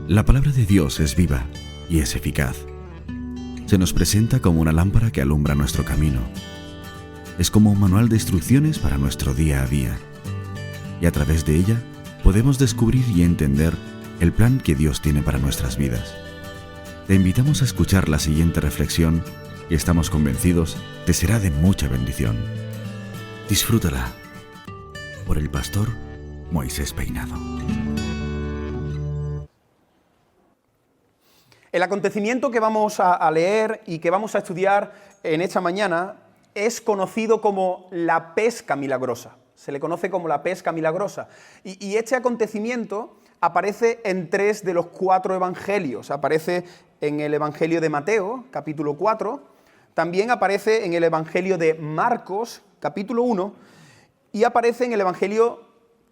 La palabra de Dios es viva y es eficaz. Se nos presenta como una lámpara que alumbra nuestro camino. Es como un manual de instrucciones para nuestro día a día. Y a través de ella podemos descubrir y entender el plan que Dios tiene para nuestras vidas. Te invitamos a escuchar la siguiente reflexión y estamos convencidos te será de mucha bendición. Disfrútala. Por el pastor Moisés Peinado. El acontecimiento que vamos a leer y que vamos a estudiar en esta mañana es conocido como la pesca milagrosa. Se le conoce como la pesca milagrosa. Y este acontecimiento aparece en 3 de los 4 evangelios. Aparece en el Evangelio de Mateo, capítulo 4. También aparece en el Evangelio de Marcos, capítulo 1. Y aparece en el Evangelio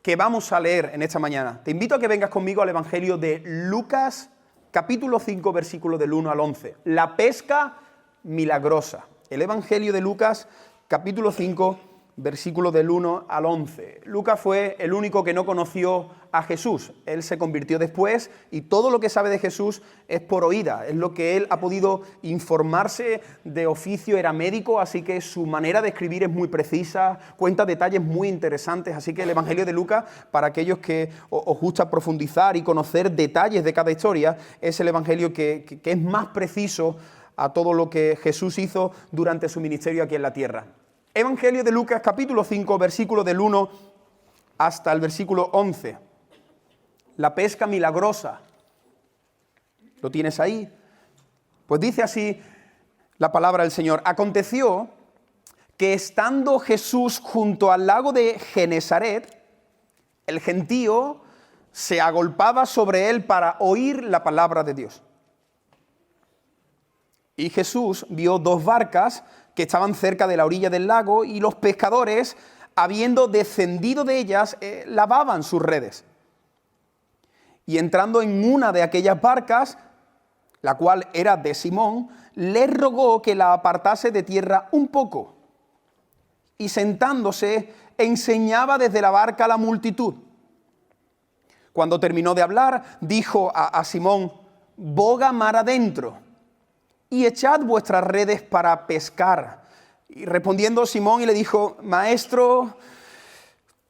que vamos a leer en esta mañana. Te invito a que vengas conmigo al Evangelio de Lucas, capítulo 5, versículo del 1 al 11. La pesca milagrosa. El Evangelio de Lucas, capítulo 5, versículo del 1 al 11. Lucas fue el único que no conoció a Jesús. Él se convirtió después y todo lo que sabe de Jesús es por oída. Es lo que él ha podido informarse de oficio, era médico, así que su manera de escribir es muy precisa, cuenta detalles muy interesantes. Así que el Evangelio de Lucas, para aquellos que os gusta profundizar y conocer detalles de cada historia, es el Evangelio que es más preciso a todo lo que Jesús hizo durante su ministerio aquí en la tierra. Evangelio de Lucas, capítulo 5, versículo del 1 hasta el versículo 11. La pesca milagrosa. ¿Lo tienes ahí? Pues dice así la palabra del Señor. Aconteció que estando Jesús junto al lago de Genesaret, el gentío se agolpaba sobre él para oír la palabra de Dios. Y Jesús vio 2 barcas que estaban cerca de la orilla del lago y los pescadores, habiendo descendido de ellas, lavaban sus redes. Y entrando en una de aquellas barcas, la cual era de Simón, le rogó que la apartase de tierra un poco. Y sentándose, enseñaba desde la barca a la multitud. Cuando terminó de hablar, dijo a Simón: boga mar adentro y echad vuestras redes para pescar. Y respondiendo Simón y le dijo: Maestro,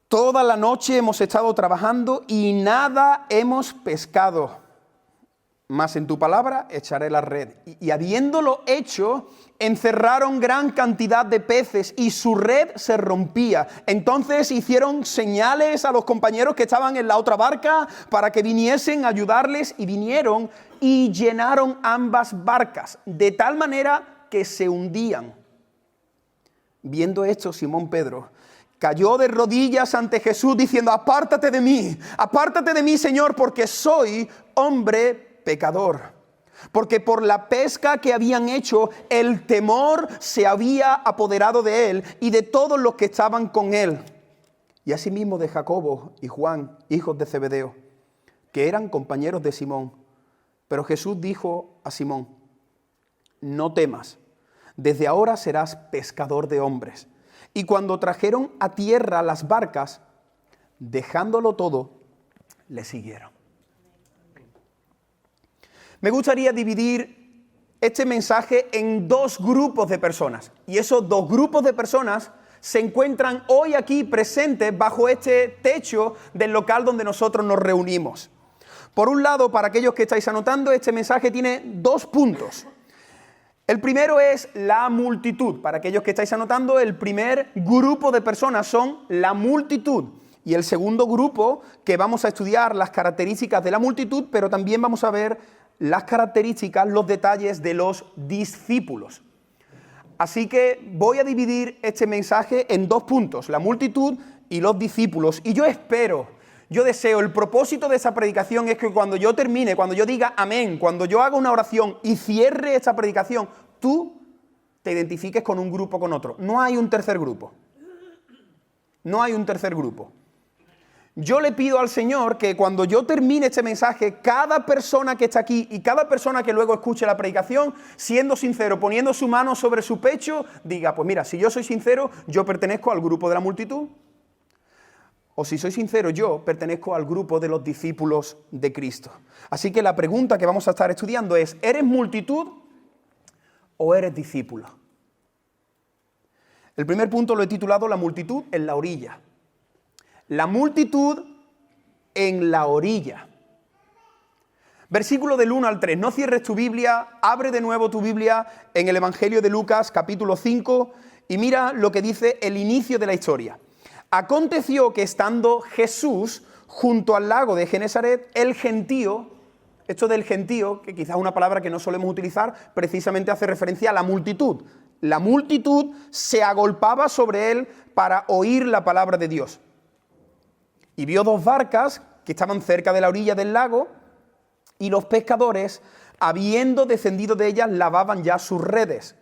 toda la noche hemos estado trabajando y nada hemos pescado, mas en tu palabra echaré la red. Y habiéndolo hecho, encerraron gran cantidad de peces y su red se rompía. Entonces hicieron señales a los compañeros que estaban en la otra barca para que viniesen a ayudarles, y vinieron y llenaron ambas barcas, de tal manera que se hundían. Viendo esto, Simón Pedro cayó de rodillas ante Jesús diciendo: apártate de mí, Señor, porque soy hombre pecador. Porque por la pesca que habían hecho, el temor se había apoderado de él y de todos los que estaban con él. Y asimismo de Jacobo y Juan, hijos de Zebedeo, que eran compañeros de Simón. Pero Jesús dijo a Simón: no temas, desde ahora serás pescador de hombres. Y cuando trajeron a tierra las barcas, dejándolo todo, le siguieron. Me gustaría dividir este mensaje en 2 grupos de personas. Y esos 2 grupos de personas se encuentran hoy aquí presentes bajo este techo del local donde nosotros nos reunimos. Por un lado, para aquellos que estáis anotando, este mensaje tiene 2 puntos. El primero es la multitud. Para aquellos que estáis anotando, el primer grupo de personas son la multitud. Y el segundo grupo, que vamos a estudiar las características de la multitud, pero también vamos a ver las características, los detalles de los discípulos. Así que voy a dividir este mensaje en 2 puntos, la multitud y los discípulos. Y yo deseo, el propósito de esa predicación es que cuando yo termine, cuando yo diga amén, cuando yo haga una oración y cierre esta predicación, tú te identifiques con un grupo o con otro. No hay un tercer grupo. No hay un tercer grupo. Yo le pido al Señor que cuando yo termine este mensaje, cada persona que está aquí y cada persona que luego escuche la predicación, siendo sincero, poniendo su mano sobre su pecho, diga: pues mira, si yo soy sincero, yo pertenezco al grupo de la multitud. O si soy sincero, yo pertenezco al grupo de los discípulos de Cristo. Así que la pregunta que vamos a estar estudiando es, ¿eres multitud o eres discípulo? El primer punto lo he titulado La multitud en la orilla. La multitud en la orilla. Versículo del 1 al 3. No cierres tu Biblia, abre de nuevo tu Biblia en el Evangelio de Lucas, capítulo 5, y mira lo que dice el inicio de la historia. Aconteció que estando Jesús junto al lago de Genesaret, el gentío, esto del gentío, que quizás es una palabra que no solemos utilizar, precisamente hace referencia a la multitud. La multitud se agolpaba sobre él para oír la palabra de Dios. Y vio dos barcas que estaban cerca de la orilla del lago, y los pescadores, habiendo descendido de ellas, lavaban ya sus redes.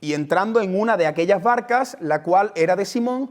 Y entrando en una de aquellas barcas, la cual era de Simón,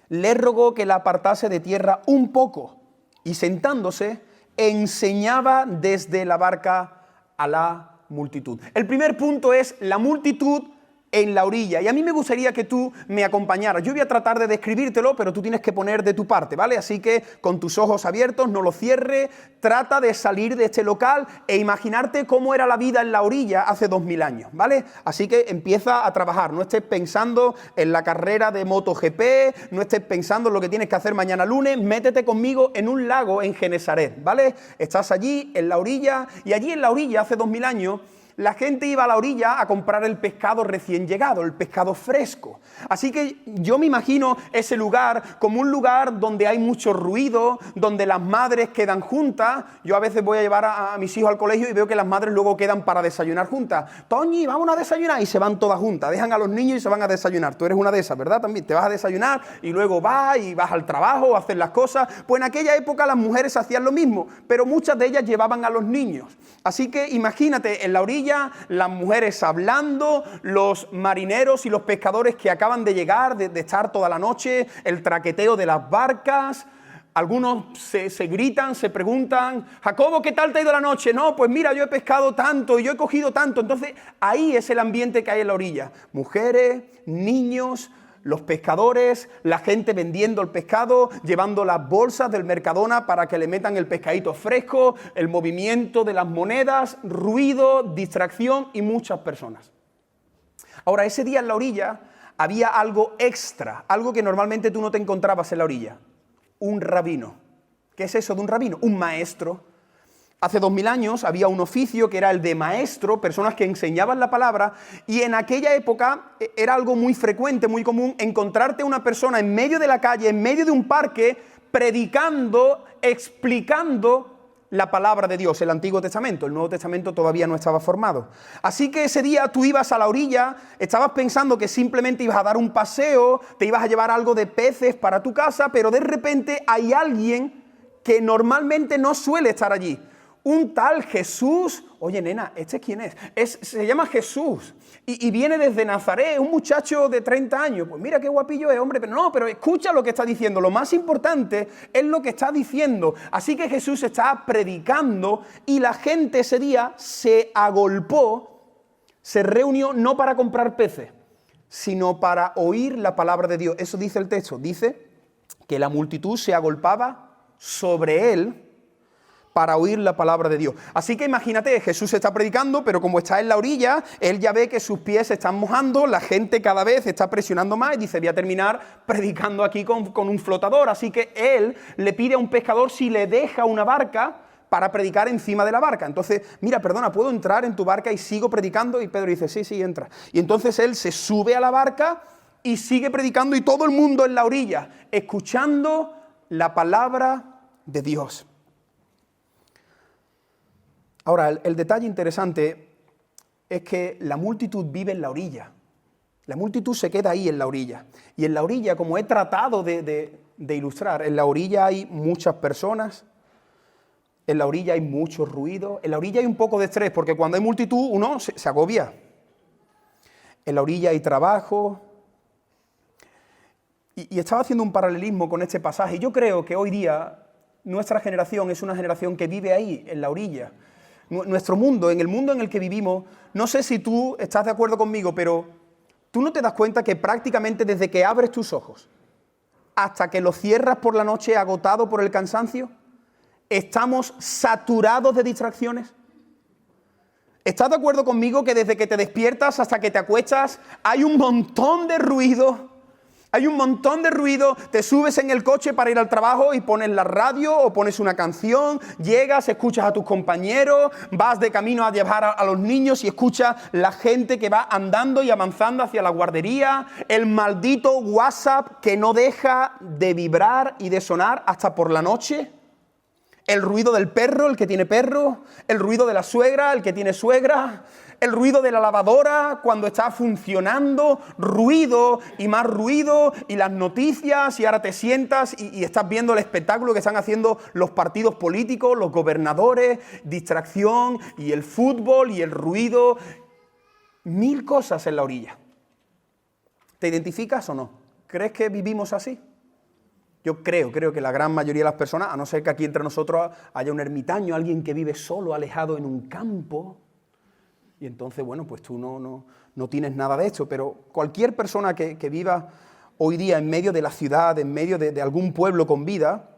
le rogó que la apartase de tierra un poco, y sentándose, enseñaba desde la barca a la multitud. El primer punto es la multitud en la orilla, y a mí me gustaría que tú me acompañaras. Yo voy a tratar de describírtelo, pero tú tienes que poner de tu parte, ¿vale? Así que con tus ojos abiertos, no los cierres, trata de salir de este local e imaginarte cómo era la vida en la orilla hace 2000 años, ¿vale? Así que empieza a trabajar, no estés pensando en la carrera de MotoGP, no estés pensando en lo que tienes que hacer mañana lunes, métete conmigo en un lago en Genesaret, ¿vale? Estás allí en la orilla, y allí en la orilla hace 2000 años, la gente iba a la orilla a comprar el pescado recién llegado, el pescado fresco. Así que yo me imagino ese lugar como un lugar donde hay mucho ruido, donde las madres quedan juntas. Yo a veces voy a llevar a mis hijos al colegio y veo que las madres luego quedan para desayunar juntas. Toñi, vámonos a desayunar, y se van todas juntas. Dejan a los niños y se van a desayunar. Tú eres una de esas, ¿verdad? También te vas a desayunar y luego vas al trabajo, a hacer las cosas. Pues en aquella época las mujeres hacían lo mismo, pero muchas de ellas llevaban a los niños. Así que imagínate en la orilla, las mujeres hablando, los marineros y los pescadores que acaban de llegar, de estar toda la noche, el traqueteo de las barcas. Algunos se gritan, se preguntan, Jacobo, ¿qué tal te ha ido la noche? No, pues mira, yo he pescado tanto, yo he cogido tanto. Entonces ahí es el ambiente que hay en la orilla. Mujeres, niños, los pescadores, la gente vendiendo el pescado, llevando las bolsas del Mercadona para que le metan el pescadito fresco, el movimiento de las monedas, ruido, distracción y muchas personas. Ahora, ese día en la orilla había algo extra, algo que normalmente tú no te encontrabas en la orilla. Un rabino. ¿Qué es eso de un rabino? Un maestro. Hace 2000 años había un oficio que era el de maestro, personas que enseñaban la palabra, y en aquella época era algo muy frecuente, muy común, encontrarte una persona en medio de la calle, en medio de un parque, predicando, explicando la palabra de Dios, el Antiguo Testamento. El Nuevo Testamento todavía no estaba formado. Así que ese día tú ibas a la orilla, estabas pensando que simplemente ibas a dar un paseo, te ibas a llevar algo de peces para tu casa, pero de repente hay alguien que normalmente no suele estar allí. Un tal Jesús. Oye, nena, ¿este quién es? Se llama Jesús y viene desde Nazaret, un muchacho de 30 años. Pues mira qué guapillo es, hombre, pero escucha lo que está diciendo. Lo más importante es lo que está diciendo. Así que Jesús está predicando y la gente ese día se agolpó, se reunió no para comprar peces, sino para oír la palabra de Dios. Eso dice el texto. Dice que la multitud se agolpaba sobre él para oír la palabra de Dios. Así que imagínate, Jesús está predicando, pero como está en la orilla, él ya ve que sus pies se están mojando, la gente cada vez está presionando más y dice, voy a terminar predicando aquí con un flotador. Así que él le pide a un pescador si le deja una barca para predicar encima de la barca. Entonces, mira, perdona, ¿puedo entrar en tu barca y sigo predicando? Y Pedro dice, sí, entra. Y entonces él se sube a la barca y sigue predicando, y todo el mundo en la orilla, escuchando la palabra de Dios. Ahora, el detalle interesante es que la multitud vive en la orilla. La multitud se queda ahí en la orilla. Y en la orilla, como he tratado de ilustrar, en la orilla hay muchas personas, en la orilla hay mucho ruido, en la orilla hay un poco de estrés, porque cuando hay multitud uno se agobia. En la orilla hay trabajo. Y estaba haciendo un paralelismo con este pasaje. Yo creo que hoy día nuestra generación es una generación que vive ahí, en la orilla. Nuestro mundo, en el mundo en el que vivimos, no sé si tú estás de acuerdo conmigo, pero tú no te das cuenta que prácticamente desde que abres tus ojos hasta que lo cierras por la noche agotado por el cansancio? ¿Estamos saturados de distracciones? ¿Estás de acuerdo conmigo que desde que te despiertas hasta que te acuestas hay un montón de ruido? Hay un montón de ruido, te subes en el coche para ir al trabajo y pones la radio o pones una canción, llegas, escuchas a tus compañeros, vas de camino a llevar a los niños y escuchas la gente que va andando y avanzando hacia la guardería, el maldito WhatsApp que no deja de vibrar y de sonar hasta por la noche, el ruido del perro, el que tiene perro, el ruido de la suegra, el que tiene suegra, el ruido de la lavadora cuando está funcionando, ruido y más ruido, y las noticias, y ahora te sientas y estás viendo el espectáculo que están haciendo los partidos políticos, los gobernadores, distracción, y el fútbol, y el ruido, 1000 cosas en la orilla. ¿Te identificas o no? ¿Crees que vivimos así? Yo creo que la gran mayoría de las personas, a no ser que aquí entre nosotros haya un ermitaño, alguien que vive solo, alejado en un campo, y entonces, bueno, pues tú no tienes nada de esto, pero cualquier persona que viva hoy día en medio de la ciudad, en medio de algún pueblo con vida,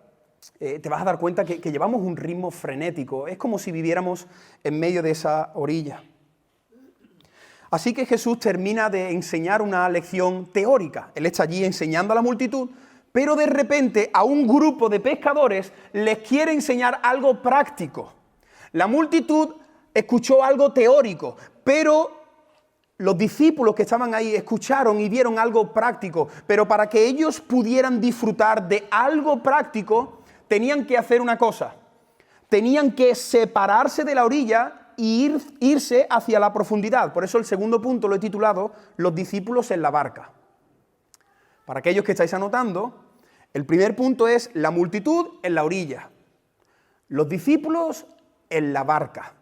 te vas a dar cuenta que llevamos un ritmo frenético. Es como si viviéramos en medio de esa orilla. Así que Jesús termina de enseñar una lección teórica. Él está allí enseñando a la multitud, pero de repente a un grupo de pescadores les quiere enseñar algo práctico. La multitud escuchó algo teórico, pero los discípulos que estaban ahí escucharon y vieron algo práctico, pero para que ellos pudieran disfrutar de algo práctico, tenían que hacer una cosa. Tenían que separarse de la orilla e irse hacia la profundidad. Por eso el segundo punto lo he titulado Los discípulos en la barca. Para aquellos que estáis anotando, el primer punto es la multitud en la orilla, los discípulos en la barca.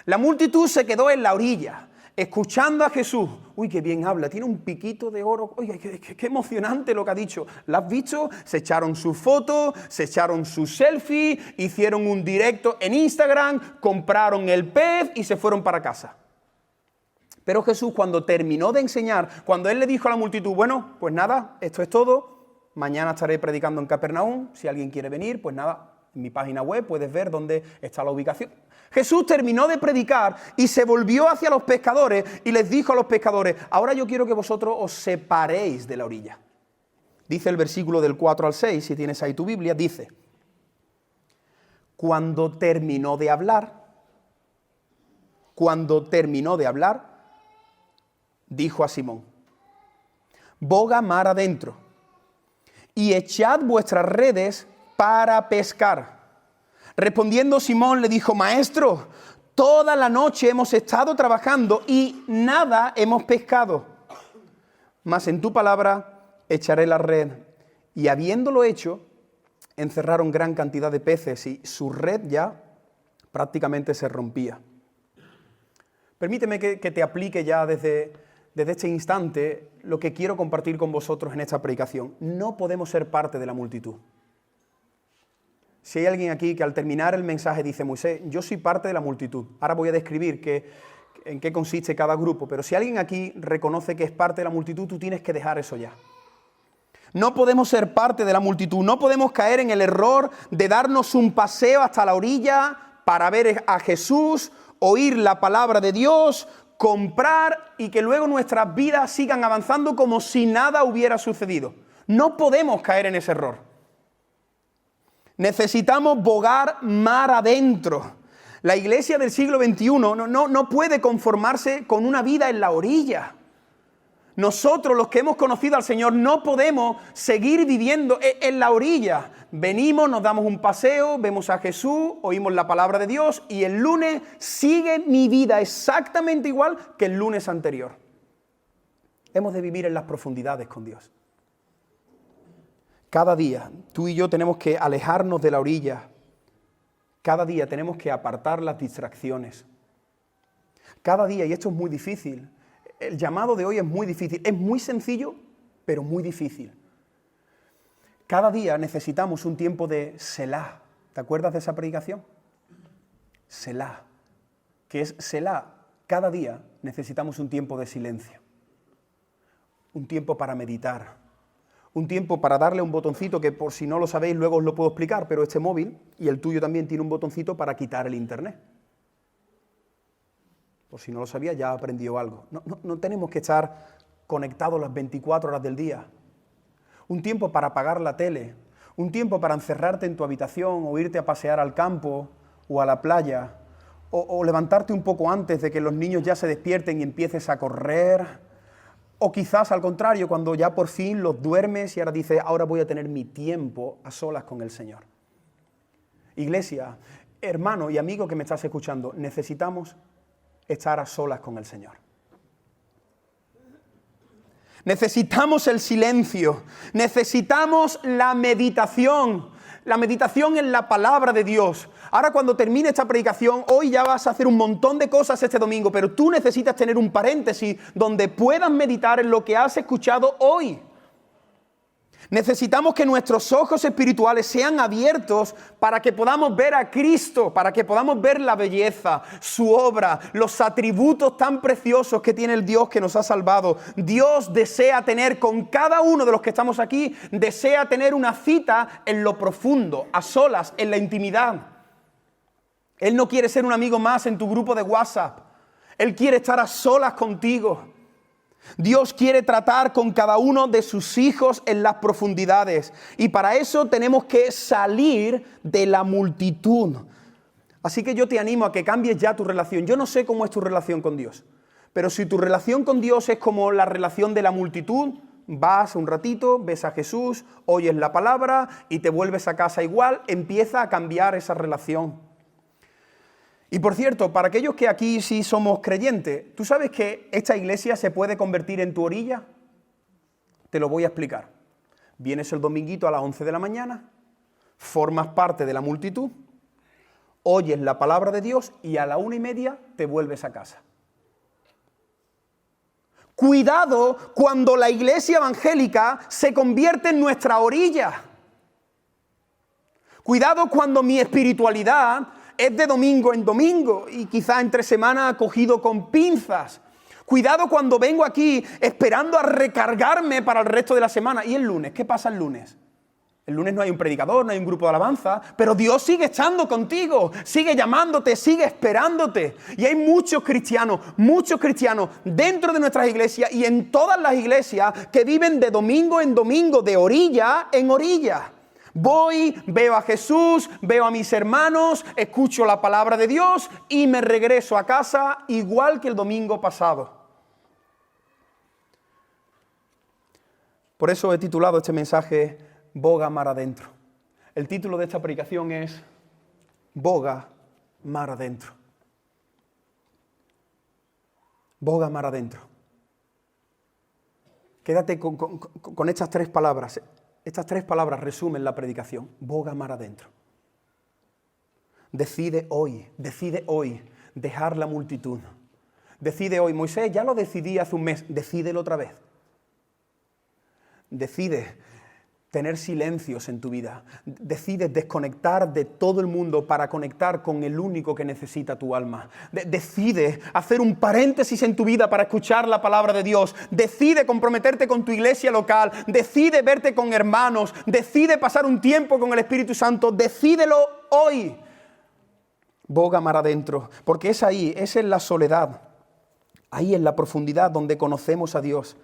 La multitud se quedó en la orilla, escuchando a Jesús. Uy, qué bien habla, tiene un piquito de oro. Oye, qué emocionante lo que ha dicho. ¿La has visto? Se echaron su foto, se echaron su selfie, hicieron un directo en Instagram, compraron el pez y se fueron para casa. Pero Jesús, cuando terminó de enseñar, cuando Él le dijo a la multitud, bueno, pues nada, esto es todo, mañana estaré predicando en Capernaum, si alguien quiere venir, pues nada, en mi página web puedes ver dónde está la ubicación. Jesús terminó de predicar y se volvió hacia los pescadores y les dijo a los pescadores, ahora yo quiero que vosotros os separéis de la orilla. Dice el versículo del 4 al 6, si tienes ahí tu Biblia, dice, cuando terminó de hablar, dijo a Simón, boga mar adentro y echad vuestras redes para pescar. Respondiendo Simón le dijo, Maestro, toda la noche hemos estado trabajando y nada hemos pescado. Mas en tu palabra echaré la red. Y habiéndolo hecho, encerraron gran cantidad de peces y su red ya prácticamente se rompía. Permíteme que te aplique ya desde este instante lo que quiero compartir con vosotros en esta predicación. No podemos ser parte de la multitud. Si hay alguien aquí que al terminar el mensaje dice, Moisés, yo soy parte de la multitud. Ahora voy a describir en qué consiste cada grupo, pero si alguien aquí reconoce que es parte de la multitud, tú tienes que dejar eso ya. No podemos ser parte de la multitud, no podemos caer en el error de darnos un paseo hasta la orilla para ver a Jesús, oír la palabra de Dios, comprar y que luego nuestras vidas sigan avanzando como si nada hubiera sucedido. No podemos caer en ese error. Necesitamos bogar mar adentro. La iglesia del siglo XXI no puede conformarse con una vida en la orilla. Nosotros, los que hemos conocido al Señor, no podemos seguir viviendo en la orilla. Venimos, nos damos un paseo, vemos a Jesús, oímos la palabra de Dios y el lunes sigue mi vida exactamente igual que el lunes anterior. Hemos de vivir en las profundidades con Dios. Cada día tú y yo tenemos que alejarnos de la orilla. Cada día tenemos que apartar las distracciones. Cada día, y esto es muy difícil, el llamado de hoy es muy difícil, es muy sencillo, pero muy difícil. Cada día necesitamos un tiempo de Selah. ¿Te acuerdas de esa predicación? Selah. ¿Qué es Selah? Cada día necesitamos un tiempo de silencio. Un tiempo para meditar. Un tiempo para darle un botoncito que, por si no lo sabéis, luego os lo puedo explicar, pero este móvil y el tuyo también tiene un botoncito para quitar el internet. Por si no lo sabía, ya aprendió algo. No tenemos que estar conectados las 24 horas del día. Un tiempo para apagar la tele, un tiempo para encerrarte en tu habitación o irte a pasear al campo o a la playa, o levantarte un poco antes de que los niños ya se despierten y empieces a correr. O quizás al contrario, cuando ya por fin los duermes y ahora dices, ahora voy a tener mi tiempo a solas con el Señor. Iglesia, hermano y amigo que me estás escuchando, necesitamos estar a solas con el Señor. Necesitamos el silencio, necesitamos la meditación en la palabra de Dios. Ahora cuando termine esta predicación, hoy ya vas a hacer un montón de cosas este domingo, pero tú necesitas tener un paréntesis donde puedas meditar en lo que has escuchado hoy. Necesitamos que nuestros ojos espirituales sean abiertos para que podamos ver a Cristo, para que podamos ver la belleza, su obra, los atributos tan preciosos que tiene el Dios que nos ha salvado. Dios desea tener con cada uno de los que estamos aquí, desea tener una cita en lo profundo, a solas, en la intimidad. Él no quiere ser un amigo más en tu grupo de WhatsApp. Él quiere estar a solas contigo. Dios quiere tratar con cada uno de sus hijos en las profundidades. Y para eso tenemos que salir de la multitud. Así que yo te animo a que cambies ya tu relación. Yo no sé cómo es tu relación con Dios. Pero si tu relación con Dios es como la relación de la multitud, vas un ratito, ves a Jesús, oyes la palabra y te vuelves a casa igual, empieza a cambiar esa relación. Y por cierto, para aquellos que aquí sí somos creyentes, ¿tú sabes que esta iglesia se puede convertir en tu orilla? Te lo voy a explicar. Vienes el dominguito a las 11 de la mañana, formas parte de la multitud, oyes la palabra de Dios y a la 1:30 te vuelves a casa. Cuidado cuando la iglesia evangélica se convierte en nuestra orilla. Cuidado cuando mi espiritualidad es de domingo en domingo y quizá entre semana cogido con pinzas. Cuidado cuando vengo aquí esperando a recargarme para el resto de la semana. ¿Y el lunes? ¿Qué pasa el lunes? El lunes no hay un predicador, no hay un grupo de alabanza, pero Dios sigue estando contigo, sigue llamándote, sigue esperándote. Y hay muchos cristianos dentro de nuestras iglesias y en todas las iglesias que viven de domingo en domingo, de orilla en orilla. Voy, veo a Jesús, veo a mis hermanos, escucho la palabra de Dios y me regreso a casa igual que el domingo pasado. Por eso he titulado este mensaje Boga mar adentro. El título de esta predicación es Boga mar adentro. Boga mar adentro. Quédate con estas tres palabras. Estas tres palabras resumen la predicación. Boga mar adentro. Decide hoy dejar la multitud. Decide hoy. Moisés, ya lo decidí hace un mes. Decídelo otra vez. Decide tener silencios en tu vida. Decide desconectar de todo el mundo para conectar con el único que necesita tu alma. Decide hacer un paréntesis en tu vida para escuchar la palabra de Dios. Decide comprometerte con tu iglesia local. Decide verte con hermanos. Decide pasar un tiempo con el Espíritu Santo. Decídelo hoy. Boga mar adentro. Porque es ahí, es en la soledad. Ahí en la profundidad donde conocemos a Dios.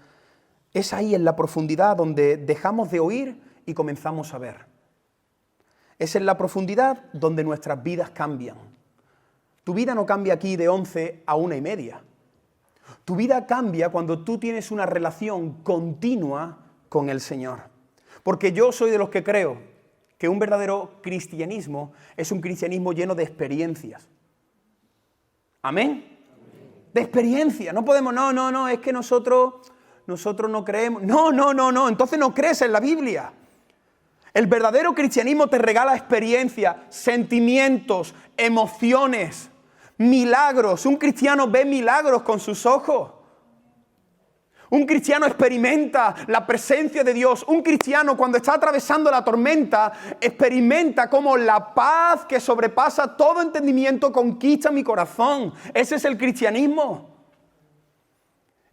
Es ahí en la profundidad donde dejamos de oír y comenzamos a ver. Es en la profundidad donde nuestras vidas cambian. Tu vida no cambia aquí de 11 a 1:30. Tu vida cambia cuando tú tienes una relación continua con el Señor. Porque yo soy de los que creo que un verdadero cristianismo es un cristianismo lleno de experiencias. ¿Amén? De experiencias. No podemos, no, es que nosotros no creemos. No, entonces no crees en la Biblia. El verdadero cristianismo te regala experiencias, sentimientos, emociones, milagros. Un cristiano ve milagros con sus ojos. Un cristiano experimenta la presencia de Dios. Un cristiano cuando está atravesando la tormenta experimenta cómo la paz que sobrepasa todo entendimiento conquista mi corazón. Ese es el cristianismo.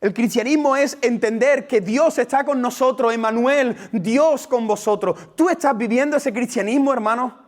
El cristianismo es entender que Dios está con nosotros, Emmanuel, Dios con vosotros. ¿Tú estás viviendo ese cristianismo, hermano?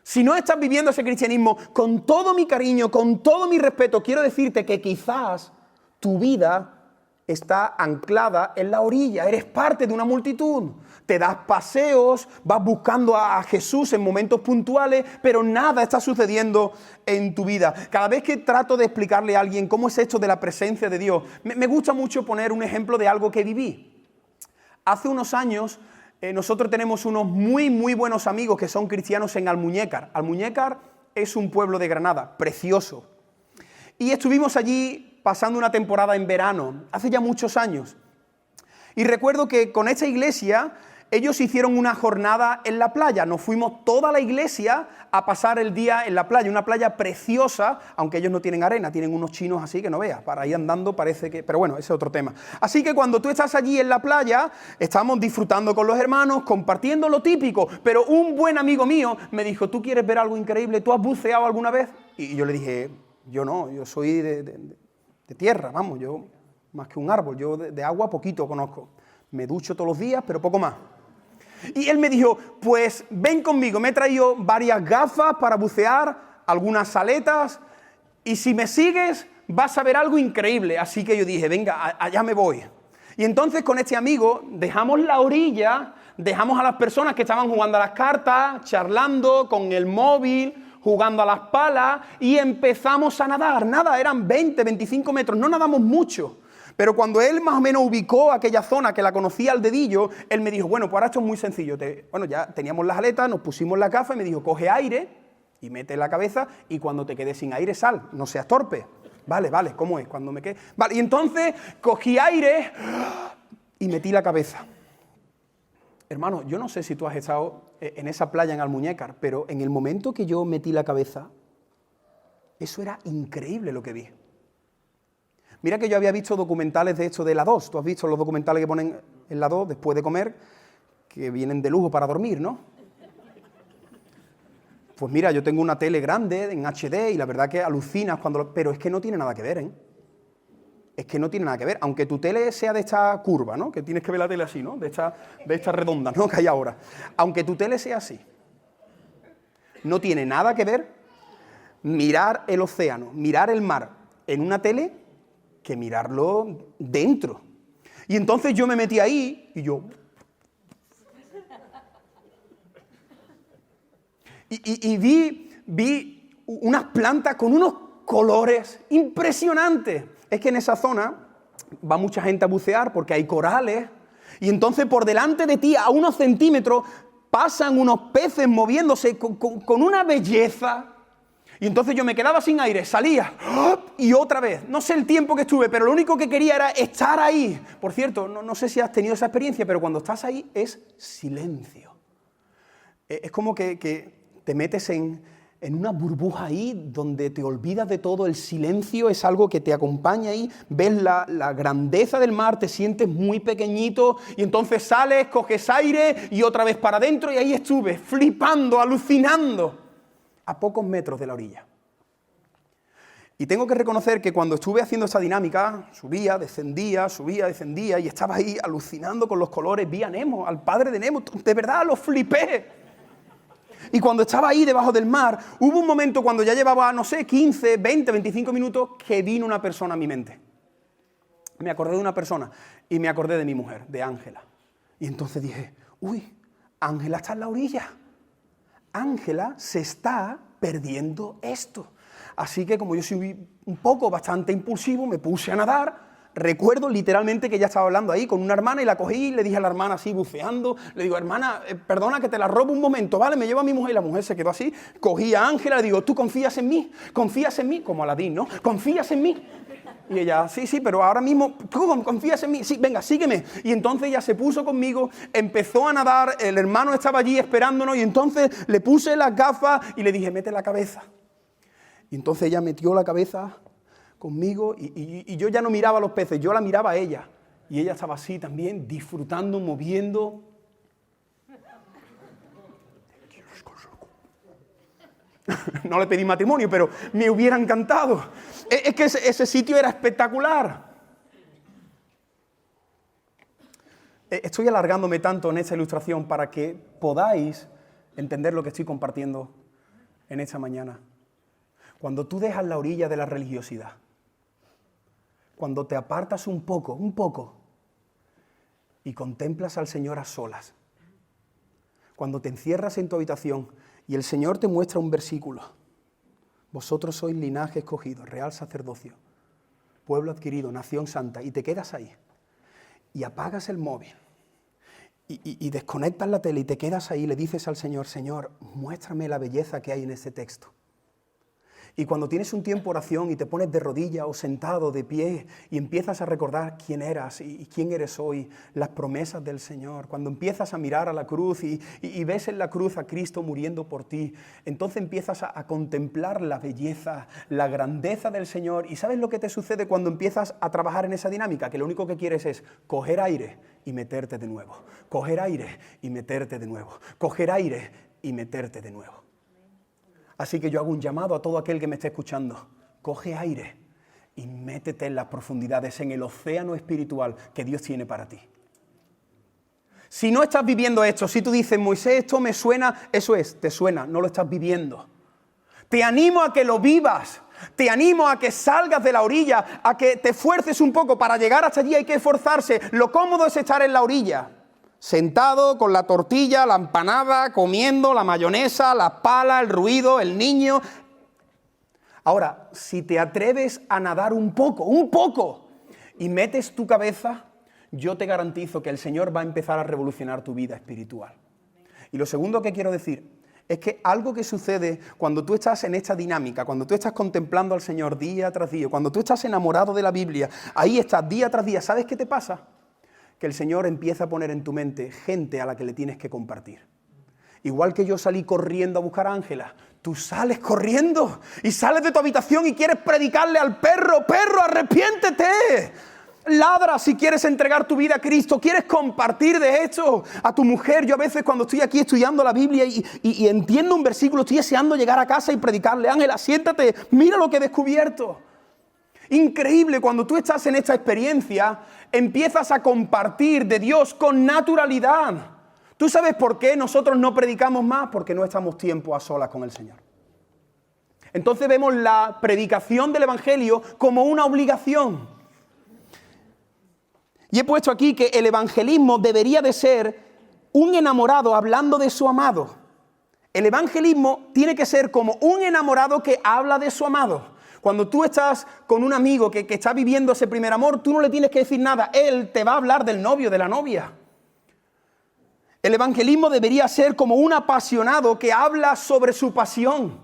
Si no estás viviendo ese cristianismo, con todo mi cariño, con todo mi respeto, quiero decirte que quizás tu vida está anclada en la orilla, eres parte de una multitud. Te das paseos, vas buscando a Jesús en momentos puntuales, pero nada está sucediendo en tu vida. Cada vez que trato de explicarle a alguien cómo es esto de la presencia de Dios, me gusta mucho poner un ejemplo de algo que viví. Hace unos años, nosotros tenemos unos muy buenos amigos que son cristianos en Almuñécar. Almuñécar es un pueblo de Granada, precioso. Y estuvimos allí pasando una temporada en verano, hace ya muchos años. Y recuerdo que con esta iglesia, ellos hicieron una jornada en la playa. Nos fuimos toda la iglesia a pasar el día en la playa, una playa preciosa, aunque ellos no tienen arena, tienen unos chinos así que no veas, para ir andando parece que... Pero bueno, ese es otro tema. Así que cuando tú estás allí en la playa, estamos disfrutando con los hermanos, compartiendo lo típico, pero un buen amigo mío me dijo, ¿tú quieres ver algo increíble? ¿Tú has buceado alguna vez? Y yo le dije, yo no, yo soy de tierra, vamos, yo más que un árbol, yo de agua poquito conozco. Me ducho todos los días, pero poco más. Y él me dijo, pues ven conmigo, me he traído varias gafas para bucear, algunas aletas, y si me sigues vas a ver algo increíble. Así que yo dije, venga, allá me voy. Y entonces con este amigo dejamos la orilla, dejamos a las personas que estaban jugando a las cartas, charlando con el móvil, jugando a las palas, y empezamos a nadar. Nada, eran 20, 25 metros, no nadamos mucho. Pero cuando él más o menos ubicó aquella zona que la conocía al dedillo, él me dijo, bueno, pues ahora esto es muy sencillo. Bueno, ya teníamos las aletas, nos pusimos la gafa y me dijo, coge aire y mete la cabeza y cuando te quedes sin aire sal, no seas torpe. Vale, ¿cómo es? Cuando me quede... Vale, y entonces cogí aire y metí la cabeza. Hermano, yo no sé si tú has estado en esa playa en Almuñécar, pero en el momento que yo metí la cabeza, eso era increíble lo que vi. Mira que yo había visto documentales de esto de la 2. Tú has visto los documentales que ponen en la 2 después de comer, que vienen de lujo para dormir, ¿no? Pues mira, yo tengo una tele grande en HD y la verdad que alucinas cuando... Pero es que no tiene nada que ver, ¿eh? Es que no tiene nada que ver. Aunque tu tele sea de esta curva, ¿no? Que tienes que ver la tele así, ¿no? De esta redonda, ¿no? Que hay ahora. Aunque tu tele sea así, no tiene nada que ver mirar el océano, mirar el mar en una tele que mirarlo dentro. Y entonces yo me metí ahí y yo... Y vi unas plantas con unos colores impresionantes. Es que en esa zona va mucha gente a bucear porque hay corales y entonces por delante de ti a unos centímetros pasan unos peces moviéndose con una belleza. Y entonces yo me quedaba sin aire, salía y otra vez. No sé el tiempo que estuve, pero lo único que quería era estar ahí. Por cierto, no sé si has tenido esa experiencia, pero cuando estás ahí es silencio. Es como que te metes en una burbuja ahí donde te olvidas de todo. El silencio es algo que te acompaña ahí. Ves la grandeza del mar, te sientes muy pequeñito y entonces sales, coges aire y otra vez para adentro y ahí estuve, flipando, alucinando. A pocos metros de la orilla. Y tengo que reconocer que cuando estuve haciendo esta dinámica, subía, descendía y estaba ahí alucinando con los colores, vi a Nemo, al padre de Nemo, de verdad lo flipé. Y cuando estaba ahí debajo del mar, hubo un momento cuando ya llevaba, no sé, 15, 20, 25 minutos, que vino una persona a mi mente. Me acordé de una persona y me acordé de mi mujer, de Ángela. Y entonces dije, uy, Ángela está en la orilla. Ángela se está perdiendo esto. Así que como yo soy bastante impulsivo, me puse a nadar. Recuerdo literalmente que ella estaba hablando ahí con una hermana y la cogí y le dije a la hermana así buceando, le digo, hermana, perdona que te la robo un momento, ¿vale? Me llevo a mi mujer y la mujer se quedó así. Cogí a Ángela, le digo, ¿tú confías en mí? ¿Confías en mí? Como Aladín, ¿no? ¿Confías en mí? Y ella, sí, pero ahora mismo, ¿tú confías en mí? Sí, venga, sígueme. Y entonces ella se puso conmigo, empezó a nadar, el hermano estaba allí esperándonos y entonces le puse las gafas y le dije, mete la cabeza. Y entonces ella metió la cabeza conmigo y yo ya no miraba a los peces, yo la miraba a ella. Y ella estaba así también, disfrutando, moviendo. No le pedí matrimonio, pero me hubiera encantado. Es que ese sitio era espectacular. Estoy alargándome tanto en esta ilustración para que podáis entender lo que estoy compartiendo en esta mañana. Cuando tú dejas la orilla de la religiosidad, cuando te apartas un poco, y contemplas al Señor a solas, cuando te encierras en tu habitación y el Señor te muestra un versículo, vosotros sois linaje escogido, real sacerdocio, pueblo adquirido, nación santa, y te quedas ahí, y apagas el móvil, y desconectas la tele y te quedas ahí y le dices al Señor, Señor, muéstrame la belleza que hay en este texto. Y cuando tienes un tiempo de oración y te pones de rodillas o sentado, de pie, y empiezas a recordar quién eras y quién eres hoy, las promesas del Señor, cuando empiezas a mirar a la cruz y ves en la cruz a Cristo muriendo por ti, entonces empiezas a contemplar la belleza, la grandeza del Señor. ¿Y sabes lo que te sucede cuando empiezas a trabajar en esa dinámica? Que lo único que quieres es coger aire y meterte de nuevo, coger aire y meterte de nuevo, coger aire y meterte de nuevo. Así que yo hago un llamado a todo aquel que me esté escuchando. Coge aire y métete en las profundidades, en el océano espiritual que Dios tiene para ti. Si no estás viviendo esto, si tú dices, Moisés, esto me suena, eso es, te suena, no lo estás viviendo. Te animo a que lo vivas. Te animo a que salgas de la orilla, a que te esfuerces un poco. Para llegar hasta allí hay que esforzarse. Lo cómodo es estar en la orilla, sentado con la tortilla, la empanada, comiendo, la mayonesa, las palas, el ruido, el niño. Ahora, si te atreves a nadar un poco, y metes tu cabeza, yo te garantizo que el Señor va a empezar a revolucionar tu vida espiritual. Y lo segundo que quiero decir es que algo que sucede cuando tú estás en esta dinámica, cuando tú estás contemplando al Señor día tras día, cuando tú estás enamorado de la Biblia, ahí estás día tras día, ¿sabes qué te pasa? Que el Señor empieza a poner en tu mente gente a la que le tienes que compartir. Igual que yo salí corriendo a buscar a Ángela, tú sales corriendo y sales de tu habitación y quieres predicarle al perro, perro, arrepiéntete. Ladra si quieres entregar tu vida a Cristo, quieres compartir de esto a tu mujer. Yo a veces cuando estoy aquí estudiando la Biblia y entiendo un versículo, estoy deseando llegar a casa y predicarle, Ángela, siéntate, mira lo que he descubierto. Increíble, cuando tú estás en esta experiencia, empiezas a compartir de Dios con naturalidad. ¿Tú sabes por qué nosotros no predicamos más? Porque no estamos tiempo a solas con el Señor. Entonces vemos la predicación del Evangelio como una obligación. Y he puesto aquí que el evangelismo debería de ser un enamorado hablando de su amado. El evangelismo tiene que ser como un enamorado que habla de su amado. Cuando tú estás con un amigo que está viviendo ese primer amor, tú no le tienes que decir nada. Él te va a hablar del novio, de la novia. El evangelismo debería ser como un apasionado que habla sobre su pasión.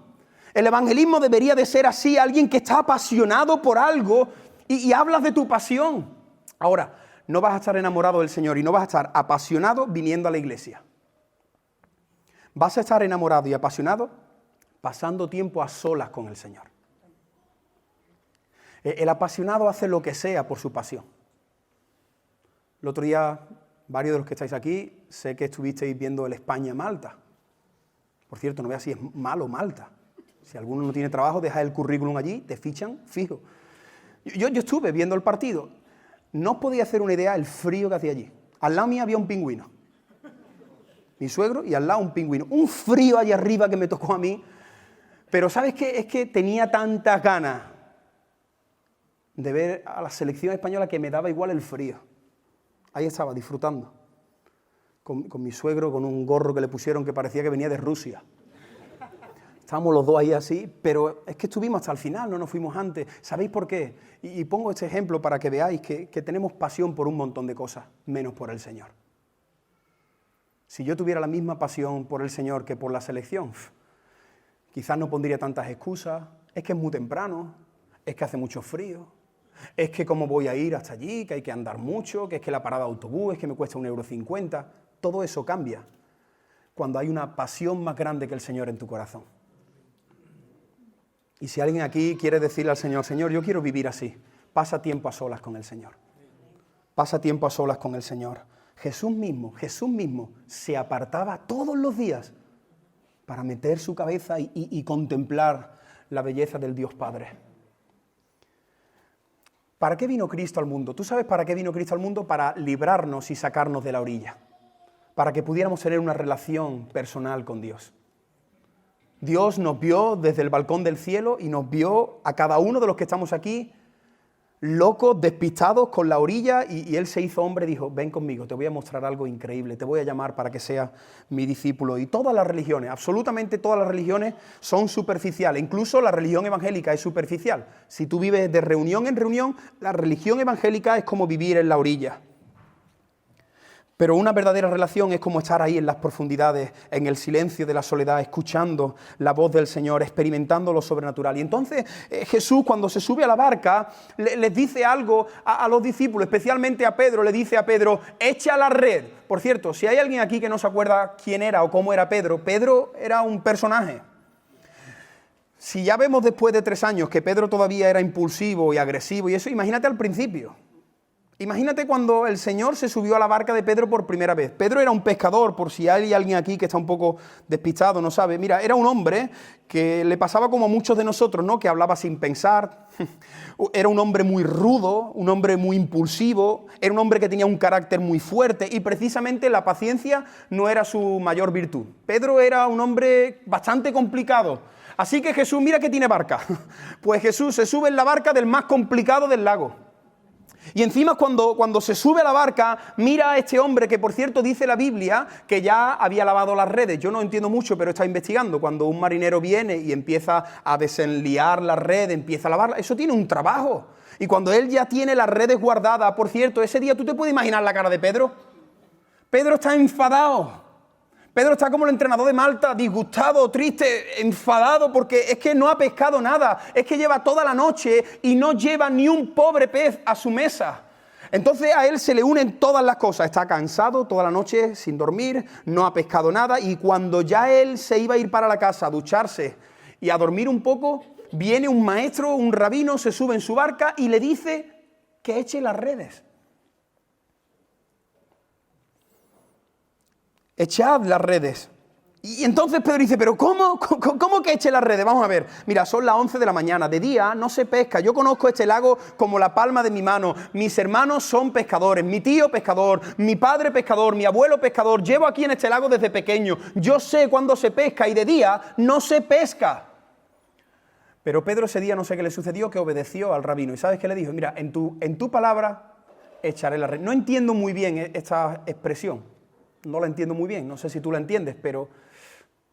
El evangelismo debería de ser así, alguien que está apasionado por algo y hablas de tu pasión. Ahora, no vas a estar enamorado del Señor y no vas a estar apasionado viniendo a la iglesia. Vas a estar enamorado y apasionado pasando tiempo a solas con el Señor. El apasionado hace lo que sea por su pasión. El otro día, varios de los que estáis aquí, sé que estuvisteis viendo el España-Malta. Por cierto, no veas si es malo Malta. Si alguno no tiene trabajo, deja el currículum allí, te fichan fijo. Yo estuve viendo el partido. No os podía hacer una idea el frío que hacía allí. Al lado mío había un pingüino. Mi suegro y al lado un pingüino. Un frío allá arriba que me tocó a mí. Pero ¿sabes qué? Es que tenía tantas ganas de ver a la selección española que me daba igual el frío. Ahí estaba, disfrutando. Con mi suegro, con un gorro que le pusieron que parecía que venía de Rusia. Estábamos los dos ahí así, pero es que estuvimos hasta el final, no nos fuimos antes. ¿Sabéis por qué? Y pongo este ejemplo para que veáis que tenemos pasión por un montón de cosas, menos por el Señor. Si yo tuviera la misma pasión por el Señor que por la selección, quizás no pondría tantas excusas. Es que es muy temprano, es que hace mucho frío, es que cómo voy a ir hasta allí, que hay que andar mucho, que es que la parada de autobús, es que me cuesta 1,50 €. Todo eso cambia cuando hay una pasión más grande que el Señor en tu corazón. Y si alguien aquí quiere decirle al Señor, Señor, yo quiero vivir así, pasa tiempo a solas con el Señor. Pasa tiempo a solas con el Señor. Jesús mismo se apartaba todos los días para meter su cabeza y contemplar la belleza del Dios Padre. ¿Para qué vino Cristo al mundo? ¿Tú sabes para qué vino Cristo al mundo? Para librarnos y sacarnos de la orilla, para que pudiéramos tener una relación personal con Dios. Dios nos vio desde el balcón del cielo y nos vio a cada uno de los que estamos aquí locos, despistados con la orilla, y Él se hizo hombre y dijo: ven conmigo, te voy a mostrar algo increíble, te voy a llamar para que seas mi discípulo. Y todas las religiones, absolutamente todas las religiones son superficiales, incluso la religión evangélica es superficial. Si tú vives de reunión en reunión, la religión evangélica es como vivir en la orilla. Pero una verdadera relación es como estar ahí en las profundidades, en el silencio de la soledad, escuchando la voz del Señor, experimentando lo sobrenatural. Y entonces Jesús, cuando se sube a la barca, les dice algo a los discípulos, especialmente a Pedro. Le dice a Pedro: echa la red. Por cierto, si hay alguien aquí que no se acuerda quién era o cómo era Pedro, Pedro era un personaje. Si ya vemos después de 3 años que Pedro todavía era impulsivo y agresivo y eso, imagínate al principio. Imagínate cuando el Señor se subió a la barca de Pedro por primera vez. Pedro era un pescador, por si hay alguien aquí que está un poco despistado, no sabe. Mira, era un hombre que le pasaba como a muchos de nosotros, ¿no? Que hablaba sin pensar. Era un hombre muy rudo, un hombre muy impulsivo, era un hombre que tenía un carácter muy fuerte y precisamente la paciencia no era su mayor virtud. Pedro era un hombre bastante complicado. Así que Jesús, mira que tiene barca. Pues Jesús se sube en la barca del más complicado del lago. Y encima cuando se sube a la barca, mira a este hombre que, por cierto, dice la Biblia que ya había lavado las redes. Yo no entiendo mucho, pero está investigando. Cuando un marinero viene y empieza a desenliar la red, empieza a lavarla, eso tiene un trabajo. Y cuando él ya tiene las redes guardadas, por cierto, ese día, ¿tú te puedes imaginar la cara de Pedro? Pedro está enfadado. Pedro está como el entrenador de Malta, disgustado, triste, enfadado, porque es que no ha pescado nada, es que lleva toda la noche y no lleva ni un pobre pez a su mesa. Entonces a él se le unen todas las cosas, está cansado toda la noche sin dormir, no ha pescado nada, y cuando ya él se iba a ir para la casa a ducharse y a dormir un poco, viene un maestro, un rabino, se sube en su barca y le dice que eche las redes. Echad las redes. Y entonces Pedro dice: ¿pero cómo que eche las redes? Vamos a ver, mira, son las 11 de la mañana, de día no se pesca, yo conozco este lago como la palma de mi mano, mis hermanos son pescadores, mi tío pescador, mi padre pescador, mi abuelo pescador, llevo aquí en este lago desde pequeño, yo sé cuándo se pesca y de día no se pesca. Pero Pedro ese día no sé qué le sucedió, que obedeció al rabino. ¿Y sabes qué le dijo? Mira, en tu palabra echaré la red. No entiendo muy bien esta expresión. No la entiendo muy bien, no sé si tú la entiendes, pero